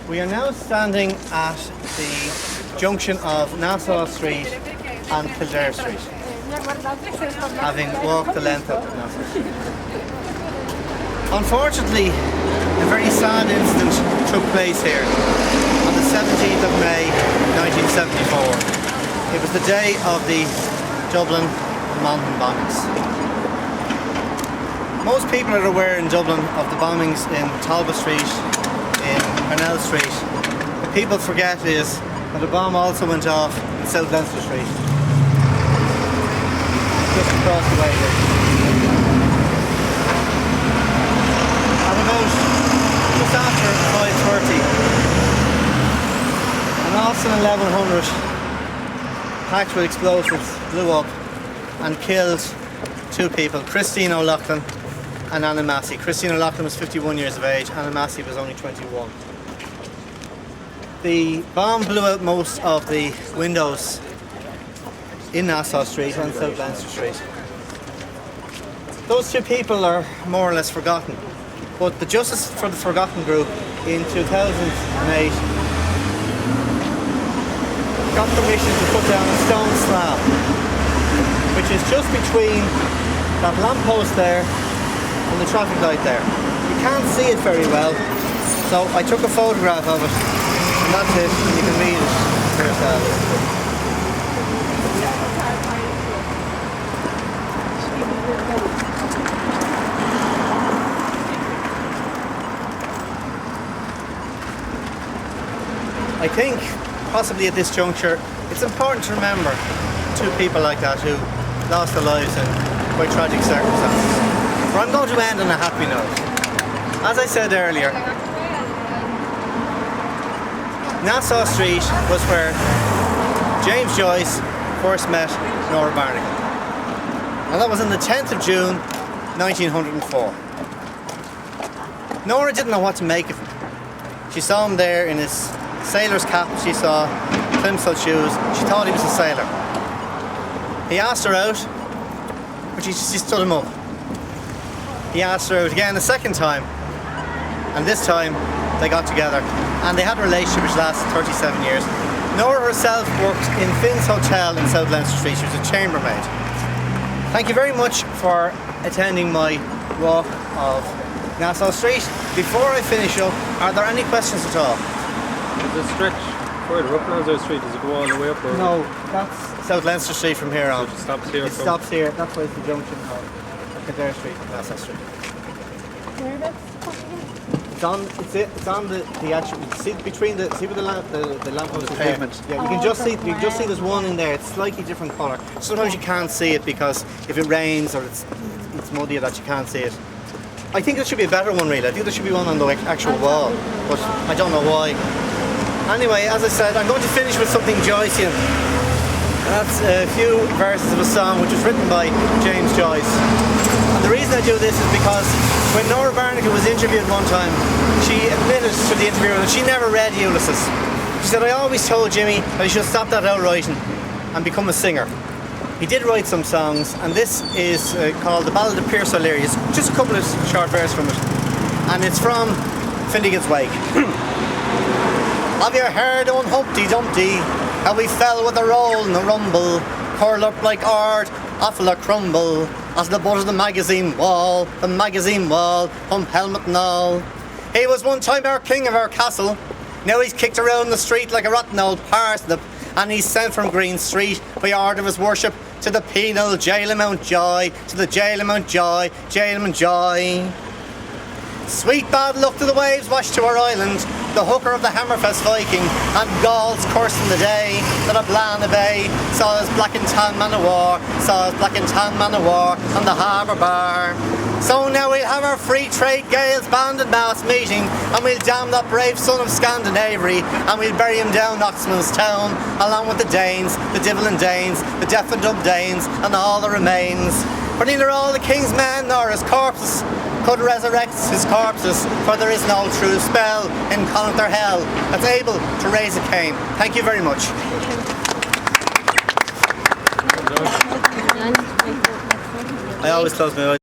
We are now standing at the junction of Nassau Street and Pat de Verse Street, having walked the length of Nassau Street. Unfortunately, a very sad incident took place here on the 17th of May 1974. It was the day of the Dublin mountain bombings. Most people are aware in Dublin of the bombings in Talbot Street, in Nassau Street. What people forget is that a bomb also went off in South Leinster Street, just across the way here. At about just after 5:30, an Austin 1100 packed with explosives blew up and killed two people, Christine O'Loughlin and Anna Massey. Christine O'Loughlin was 51 years of age, Anna Massey was only 21. The bomb blew out most of the windows in Nassau Street and South Leinster Street. Those two people are more or less forgotten, but the Justice for the Forgotten group in 2008 got permission to put down a stone slab, which is just between that lamppost there and the traffic light there. You can't see it very well, so I took a photograph of it, and that's it, and you can read it for yourself. I think, possibly at this juncture, it's important to remember two people like that who lost their lives in quite tragic circumstances. But I'm going to end on a happy note. As I said earlier, Nassau Street was where James Joyce first met Nora Barnacle. And that was on the 10th of June 1904. Nora didn't know what to make of him. She saw him there in his sailor's cap, she saw plimsoll shoes, she thought he was a sailor. He asked her out, but she stood him up. He asked her out again a second time, and this time they got together and they had a relationship which lasted 37 years. Nora herself worked in Finn's Hotel in South Leinster Street. She was a chambermaid. Thank you very much for attending my walk of Nassau Street. Before I finish up, are there any questions at all? Does it stretch further up Nassau Street? Does it go all the way up? Or? No, that's South Leinster Street from here on. So it stops here? It stops here. That's why it's the junction of Pat de Verse Street and Nassau Street. It's on the actual, see between the, see where the lamppost is pavement. There? Yeah, you can just see there's one in there. It's slightly different colour. Sometimes you can't see it because if it rains or it's muddy that you can't see it. I think there should be a better one really. I think there should be one on the actual wall, but I don't know why. Anyway, as I said, I'm going to finish with something Joycean. That's a few verses of a song which was written by James Joyce. And the reason I do this is because when Nora Barnacle was interviewed one time, she admitted to the interviewer that she never read Ulysses. She said, I always told Jimmy that he should stop that out writing and become a singer. He did write some songs, and this is called The Ballad of Pierce O'Leary. It's just a couple of short verses from it. And it's from Finnegan's Wake. Have you heard on Humpty Dumpty, how we fell with a roll and a rumble, curled up like ard, awful a crumble, as the butt of the magazine wall, hump helmet and all. He was one time our king of our castle, now he's kicked around the street like a rotten old parsnip, and he's sent from Green Street by order of his worship to the penal jail of Mountjoy, to the jail of Mountjoy, jail of Mountjoy. Sweet bad luck to the waves washed to our island, the hooker of the Hammerfest Viking, and Gauls cursing the day that a Blana Bay saw his black and tan man of war, on the harbour bar. So now we'll have our free trade Gaels band and mass meeting, and we'll damn that brave son of Scandinavia, and we'll bury him down Oxman's town, along with the Danes, the Divilin Danes, the Deaf and Dumb Danes, and all the remains. For neither all the king's men nor his corpses could resurrect his corpses, for there is no true spell in Connacht or hell that's able to raise a Cain. Thank you very much. I always close my eyes.